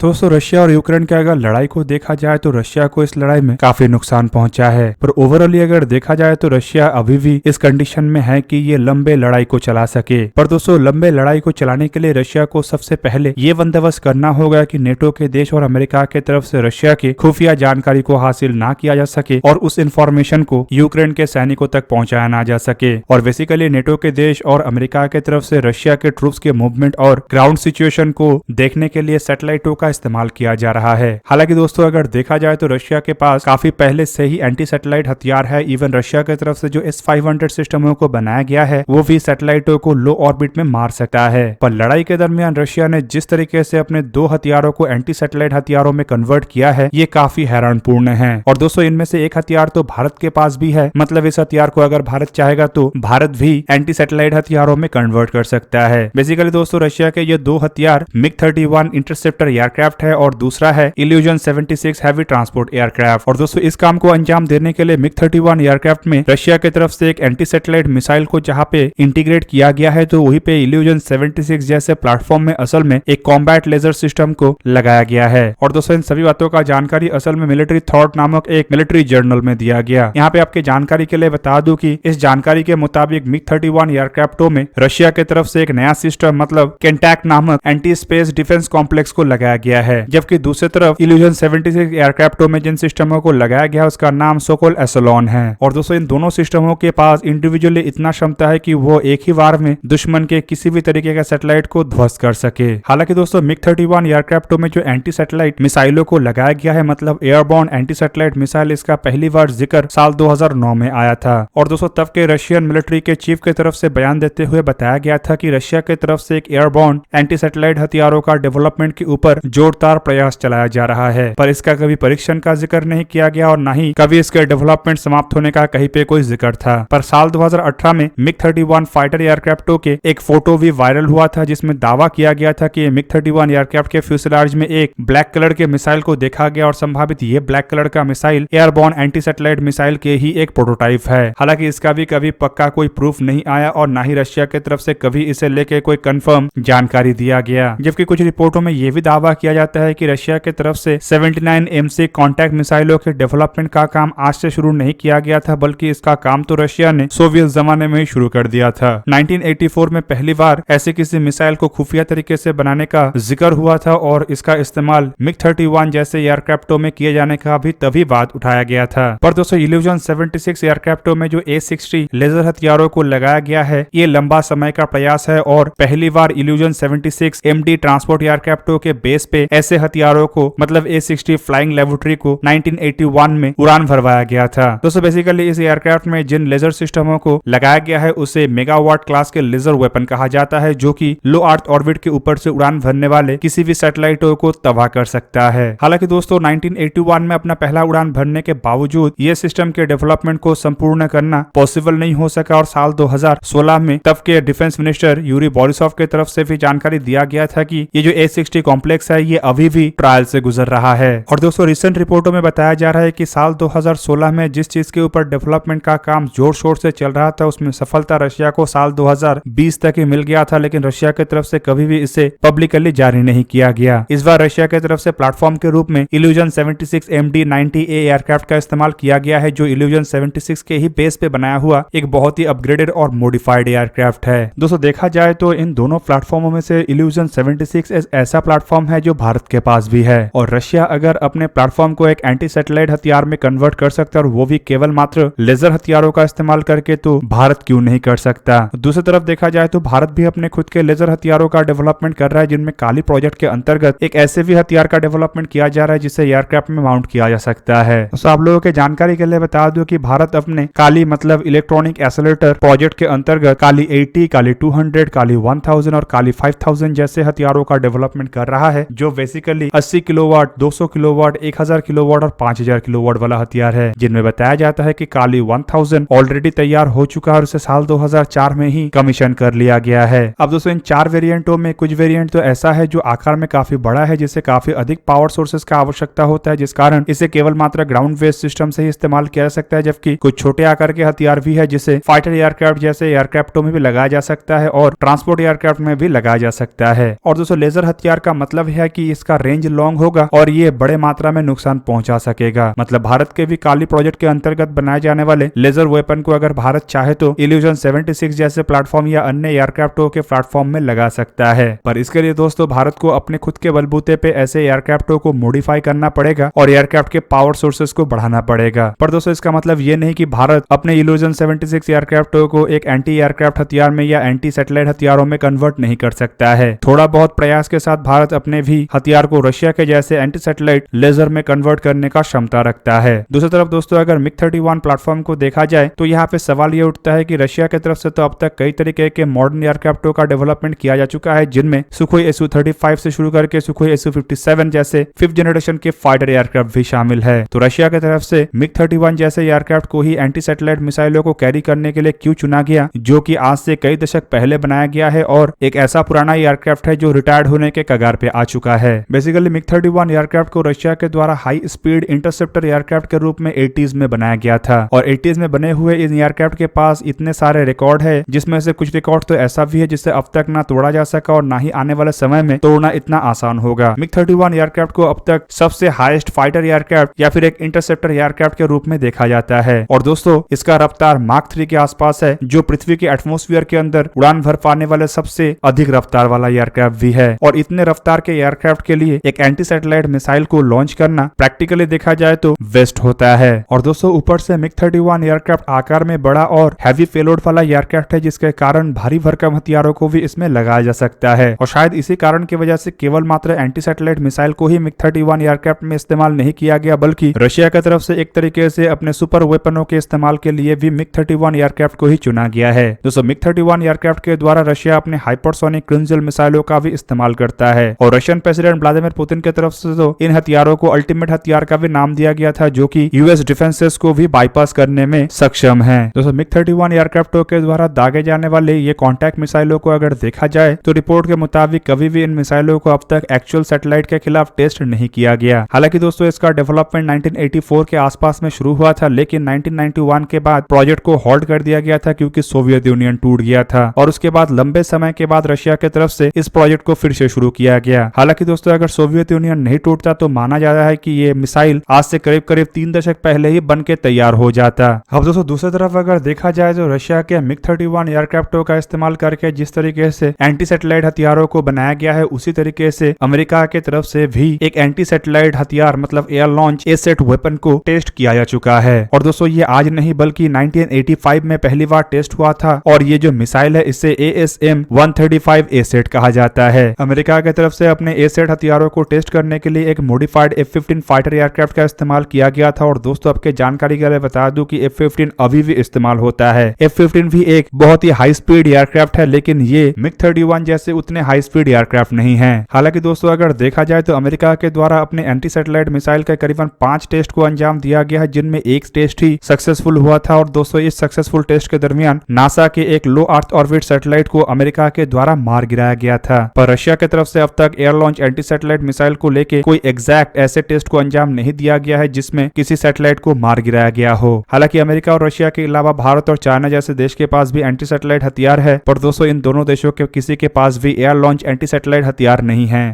दोस्तों रशिया और यूक्रेन की अगर लड़ाई को देखा जाए तो रशिया को इस लड़ाई में काफी नुकसान पहुंचा है, पर ओवरऑल अगर देखा जाए तो रशिया अभी भी इस कंडीशन में है कि ये लंबे लड़ाई को चला सके। पर दोस्तों लंबे लड़ाई को चलाने के लिए रशिया को सबसे पहले ये बंदोबस्त करना होगा कि नेटो के देश और अमेरिका के तरफ से रशिया की खुफिया जानकारी को हासिल ना किया जा सके और उस इंफॉर्मेशन को यूक्रेन के सैनिकों तक पहुंचाया ना जा सके। और बेसिकली नेटो के देश और अमेरिका के तरफ से रशिया के ट्रूप्स के मूवमेंट और ग्राउंड सिचुएशन को देखने के लिए सैटेलाइटों का इस्तेमाल किया जा रहा है। हालांकि दोस्तों अगर देखा जाए तो रशिया के पास काफी पहले से ही एंटी सैटेलाइट हथियार है। इवन रशिया की तरफ से जो S-500 सिस्टमों को बनाया गया है वो भी सैटेलाइटों को लो ऑर्बिट में मार सकता है। पर लड़ाई के दरमियान रशिया ने जिस तरीके से अपने दो हथियारों को एंटी सैटेलाइट हथियारों में कन्वर्ट किया है ये काफी हैरानपूर्ण है। और दोस्तों इनमें से एक हथियार तो भारत के पास भी है, मतलब इस हथियार को अगर भारत चाहेगा तो भारत भी एंटी सैटेलाइट हथियारों में कन्वर्ट कर सकता है। बेसिकली दोस्तों रशिया के ये दो हथियार MiG-31 इंटरसेप्टर एयरक्राफ्ट है और दूसरा है इल्यूजन 76 हैवी ट्रांसपोर्ट एयरक्राफ्ट। और दोस्तों इस काम को अंजाम देने के लिए MiG-31 एयरक्राफ्ट में रशिया की तरफ से एक एंटी सैटेलाइट मिसाइल को जहां पे इंटीग्रेट किया गया है तो वहीं पे इल्यूजन 76 जैसे प्लेटफॉर्म में असल में एक कॉम्बैट लेजर सिस्टम को लगाया गया है। और दोस्तों इन सभी बातों का जानकारी असल में मिलिट्री थॉट नामक एक मिलिट्री जर्नल में दिया गया। यहाँ पे आपके जानकारी के लिए बता दूं कि इस जानकारी के मुताबिक MiG-31 एयरक्राफ्टों में रशिया की तरफ से एक नया सिस्टम मतलब केंटैक नामक एंटी स्पेस डिफेंस कॉम्प्लेक्स को लगाया गया है, जबकि दूसरी तरफ इल्यूजन 76 एयरक्राफ्टों में जिन सिस्टमों को लगाया गया उसका नाम सोकोल एसोलॉन है। और दोस्तों इन दोनों सिस्टमों के पास इंडिविजुअली इतना क्षमता है कि वो एक ही बार में दुश्मन के किसी भी तरीके के सैटेलाइट को ध्वस्त कर सके। हालांकि दोस्तों MiG-31 एयरक्राफ्टों में जो एंटी सैटेलाइट मिसाइलों को लगाया गया है मतलब एयरबॉर्न एंटी सैटेलाइट मिसाइल, इसका पहली बार जिक्र साल 2009 में आया था। और दोस्तों तब के रशियन मिलिट्री के चीफ की तरफ से बयान देते हुए बताया गया था कि रशिया की तरफ से एक एयरबॉर्न एंटी सैटेलाइट हथियारों का डेवलपमेंट के ऊपर जोरदार प्रयास चलाया जा रहा है, पर इसका कभी परीक्षण का जिक्र नहीं किया गया और न ही कभी इसके डेवलपमेंट समाप्त होने का कहीं पे कोई जिक्र था। पर साल 2018 में MiG-31 फाइटर एयरक्राफ्टों के एक फोटो भी वायरल हुआ था जिसमें दावा किया गया था कि MiG-31 एयरक्राफ्ट के फ्यूसलाज में एक ब्लैक कलर के मिसाइल को देखा गया और संभावित ये ब्लैक कलर का missile airborne anti satellite missile के ही एक प्रोटोटाइप है। हालांकि इसका भी कभी पक्का कोई प्रूफ नहीं आया और न ही रशिया की तरफ से कभी इसे लेके कोई कंफर्म जानकारी दिया गया। जबकि कुछ रिपोर्टों में यह भी दावा किया जाता है कि रशिया की तरफ से 79 MC कॉन्टैक्ट मिसाइलों के डेवलपमेंट का काम आज से शुरू नहीं किया गया था, बल्कि इसका काम तो रशिया ने सोवियत जमाने में ही शुरू कर दिया था। 1984 में पहली बार ऐसे किसी मिसाइल को खुफिया तरीके से बनाने का जिक्र हुआ था और इसका इस्तेमाल MiG-31 जैसे एयरक्राफ्टों में किए जाने का भी तभी बात उठाया गया था। पर दोस्तों इल्यूजन 76 एयरक्राफ्टों में जो A-60 लेजर हथियारों को लगाया गया है ये लंबा समय का प्रयास है और पहली बार इल्यूजन 76 MD ट्रांसपोर्ट एयरक्राफ्टों के बेस पे ऐसे हथियारों को मतलब A-60 फ्लाइंग लेबोरेटरी को 1981 में उड़ान भरवाया गया था। दोस्तों बेसिकली इस एयरक्राफ्ट में जिन लेजर सिस्टमों को लगाया गया है उसे मेगावाट क्लास के लेजर वेपन कहा जाता है, जो कि लो अर्थ ऑर्बिट के ऊपर से उड़ान भरने वाले किसी भी सैटेलाइटों को तबाह कर सकता है। हालांकि दोस्तों 1981 में अपना पहला उड़ान भरने के बावजूद ये सिस्टम के डेवलपमेंट को संपूर्ण करना पॉसिबल नहीं हो सका और साल 2016 में तब के डिफेंस मिनिस्टर यूरी बोरिसोव की तरफ से भी जानकारी दिया गया था कि ये जो A-60 कॉम्प्लेक्स है ये अभी भी ट्रायल से गुजर रहा है। और दोस्तों रिसेंट रिपोर्टों में बताया जा रहा है कि साल 2016 में जिस चीज के ऊपर डेवलपमेंट का काम जोर शोर से चल रहा था उसमें सफलता रशिया को साल 2020 तक ही मिल गया था, लेकिन रशिया की तरफ से कभी भी इसे पब्लिकली जारी नहीं किया गया। इस बार रशिया की तरफ से प्लेटफॉर्म के रूप में इल्यूजन 76 MD-90A एयरक्राफ्ट का इस्तेमाल किया गया है, जो इल्यूजन 76 के ही बेस पे बनाया हुआ एक बहुत ही अपग्रेडेड और मॉडिफाइड एयरक्राफ्ट है। दोस्तों देखा जाए तो इन दोनों प्लेटफॉर्मों में से इल्यूजन 76 ऐसा प्लेटफॉर्म है जो भारत के पास भी है और रशिया अगर अपने प्लेटफॉर्म को एक एंटी सैटेलाइट हथियार में कन्वर्ट कर सकता है और वो भी केवल मात्र लेजर हथियारों का इस्तेमाल करके, तो भारत क्यों नहीं कर सकता। दूसरी तरफ देखा जाए तो भारत भी अपने खुद के लेजर हथियारों का डेवलपमेंट कर रहा है, जिनमें काली प्रोजेक्ट के अंतर्गत एक ऐसे भी हथियार का डेवलपमेंट किया जा रहा है जिसे एयरक्राफ्ट में माउंट किया जा सकता है। तो आप लोगों के जानकारी के लिए बता दूं कि भारत अपने काली मतलब इलेक्ट्रॉनिक एक्सेलरेटर प्रोजेक्ट के अंतर्गत काली 80, काली 200, काली 1000 और काली 5000 जैसे हथियारों का डेवलपमेंट कर रहा है, जो बेसिकली 80 किलोवाट, 200 किलोवाट, 1000 किलोवाट और 5000 किलोवाट वाला हथियार है, जिनमें बताया जाता है कि काली 1000 ऑलरेडी तैयार हो चुका है और उसे साल 2004 में ही कमीशन कर लिया गया है। अब दोस्तों इन 4 वेरिएंटों में कुछ वेरिएंट तो ऐसा है जो आकार में काफी बड़ा है, जिसे काफी अधिक पावर सोर्सेस का आवश्यकता होता है, जिस कारण इसे केवल मात्र ग्राउंड बेस्ड सिस्टम से ही इस्तेमाल किया जा सकता है, जबकि कुछ छोटे आकार के हथियार भी है जिसे फाइटर एयरक्राफ्ट जैसे एयरक्राफ्टों में भी लगाया जा सकता है और ट्रांसपोर्ट एयरक्राफ्ट में भी लगाया जा सकता है। और दोस्तों लेजर हथियार का मतलब है कि इसका रेंज लॉन्ग होगा और ये बड़े मात्रा में नुकसान पहुंचा सकेगा। मतलब भारत के भी काली प्रोजेक्ट के अंतर्गत बनाए जाने वाले लेजर वेपन को अगर भारत चाहे तो इल्यूजन 76 जैसे प्लेटफॉर्म या अन्य एयरक्राफ्टों के प्लेटफॉर्म में लगा सकता है। पर इसके लिए दोस्तों भारत को अपने खुद के बलबूते पे ऐसे एयरक्राफ्टों को मॉडिफाई करना पड़ेगा और एयरक्राफ्ट के पावर सोर्सेस को बढ़ाना पड़ेगा। पर दोस्तों इसका मतलब ये नहीं कि भारत अपने इल्यूजन 76 एयरक्राफ्टों को एक एंटी एयरक्राफ्ट हथियार में या एंटी सैटेलाइट हथियारों में कन्वर्ट नहीं कर सकता है। थोड़ा बहुत प्रयास के साथ भारत अपने भी हथियार को रशिया के जैसे एंटी सैटेलाइट लेजर में कन्वर्ट करने का क्षमता रखता है। दूसरी तरफ दोस्तों अगर MiG-31 प्लेटफॉर्म को देखा जाए तो यहाँ पे सवाल ये उठता है कि रशिया की तरफ से तो अब तक कई तरीके के मॉडर्न एयरक्राफ्टों का डेवलपमेंट किया जा चुका है, जिनमें सुखोई Su-35 से शुरू करके सुखोई Su-57 जैसे 5th जनरेशन के फाइटर एयरक्राफ्ट भी शामिल है। तो रशिया की तरफ से MiG-31 जैसे एयरक्राफ्ट को ही एंटी सैटेलाइट मिसाइलों को कैरी करने के लिए क्यों चुना गया, जो कि आज से कई दशक पहले बनाया गया है और एक ऐसा पुराना एयरक्राफ्ट है जो रिटायर्ड होने के कगार पे आ चुका है। बेसिकली MiG-31 एयरक्राफ्ट को रशिया के द्वारा हाई स्पीड इंटरसेप्टर एयरक्राफ्ट के रूप में 80s में बनाया गया था और 80s में बने हुए इन एयरक्राफ्ट के पास इतने सारे रिकॉर्ड है, जिसमें से कुछ रिकॉर्ड तो ऐसा भी है जिससे अब तक ना तोड़ा जा सका और ना ही आने वाले समय में तोड़ना इतना आसान होगा। MiG-31 एयरक्राफ्ट को अब तक सबसे हाईएस्ट फाइटर एयरक्राफ्ट या फिर एक इंटरसेप्टर एयरक्राफ्ट के रूप में देखा जाता है और दोस्तों इसका रफ्तार माक 3 के आसपास है, जो पृथ्वी के एटमॉस्फेयर के अंदर उड़ान भर पाने वाले सबसे अधिक रफ्तार वाला एयरक्राफ्ट भी है। और इतने रफ्तार के एयरक्राफ्ट के लिए एक एंटी सैटेलाइट मिसाइल को लॉन्च करना प्रैक्टिकली देखा जाए तो वेस्ट होता है। और दोस्तों ऊपर से MiG-31 एयरक्राफ्ट आकार में बड़ा और हैवी पेलोड वाला एयरक्राफ्ट है, जिसके कारण भारी भरकम हथियारों को भी इसमें लगाया जा सकता है और शायद इसी कारण की वजह से केवल मात्र एंटी सैटेलाइट मिसाइल को ही MiG-31 एयरक्राफ्ट में इस्तेमाल नहीं किया गया, बल्कि रशिया की तरफ से एक तरीके से अपने सुपर वेपनों के इस्तेमाल के लिए भी MiG-31 एयरक्राफ्ट को ही चुना गया है। दोस्तों MiG-31 एयरक्राफ्ट के द्वारा रशिया अपने हाइपरसोनिक क्रुइजल मिसाइलों का भी इस्तेमाल करता है और रशियन प्रेसिडेंट व्लादिमीर पुतिन की तरफ से तो इन हथियारों को अल्टीमेट हथियार का भी नाम दिया गया था, जो कि यूएस डिफेंसेस को भी बाईपास करने में सक्षम है। दोस्तों MiG-31 एयरक्राफ्टों के द्वारा दागे जाने वाले ये कॉन्टैक्ट मिसाइलों को अगर देखा जाए तो रिपोर्ट के मुताबिक कभी भी इन मिसाइलों को अब तक एक्चुअल सैटेलाइट के खिलाफ टेस्ट नहीं किया गया। हालांकि दोस्तों इसका डेवलपमेंट 1984 के आसपास में शुरू हुआ था, लेकिन 1991 के बाद प्रोजेक्ट को होल्ड कर दिया गया था क्योंकि सोवियत यूनियन टूट गया था और उसके बाद लंबे समय के बाद रशिया की तरफ से इस प्रोजेक्ट को फिर से शुरू किया गया। हालांकि दोस्तों अगर सोवियत यूनियन नहीं टूटता तो माना जा रहा है कि ये मिसाइल आज से करीब करीब 3 दशक पहले ही बन के तैयार हो जाता। अब दोस्तों दूसरी तरफ अगर देखा जाए तो रशिया के MiG-31 एयरक्राफ्टों का इस्तेमाल करके जिस तरीके से एंटी सैटेलाइट हथियारों को बनाया गया है, उसी तरीके से अमेरिका के तरफ से भी एक एंटी सैटेलाइट हथियार मतलब एयर लॉन्च एसेट वेपन को टेस्ट किया जा चुका है। और दोस्तों ये आज नहीं बल्कि 1985 में पहली बार टेस्ट हुआ था और ये जो मिसाइल है इसे ASM-135 एसेट कहा जाता है। अमेरिका की तरफ से अपने एसेट हथियारों को टेस्ट करने के लिए एक मॉडिफाइड F-15 फाइटर एयरक्राफ्ट का इस्तेमाल किया गया था और दोस्तों आपके जानकारी के लिए बता दूं कि F-15 अभी भी इस्तेमाल होता है। F-15 भी एक बहुत ही हाई स्पीड एयरक्राफ्ट है, लेकिन ये MiG-31 जैसे उतने हाई स्पीड एयरक्राफ्ट नहीं है। हालांकि दोस्तों अगर देखा जाए तो अमेरिका के द्वारा अपने एंटी सैटेलाइट मिसाइल के करीबन 5 टेस्ट को अंजाम दिया गया है, जिनमें एक टेस्ट ही सक्सेसफुल हुआ था और दोस्तों इस सक्सेसफुल टेस्ट के दरमियान नासा के एक लो अर्थ ऑर्बिट सैटेलाइट को अमेरिका के द्वारा मार गिराया गया था। पर रशिया की तरफ से अब तक air launch anti satellite missile को लेके कोई एग्जैक्ट ऐसे टेस्ट को अंजाम नहीं दिया गया है जिसमें किसी सैटेलाइट को मार गिराया गया हो। हालांकि अमेरिका और रशिया के अलावा भारत और चाइना जैसे देश के पास भी एंटी सैटेलाइट हथियार है, पर दोस्तों इन दोनों देशों के किसी के पास भी एयर लॉन्च एंटी सैटेलाइट हथियार नहीं है।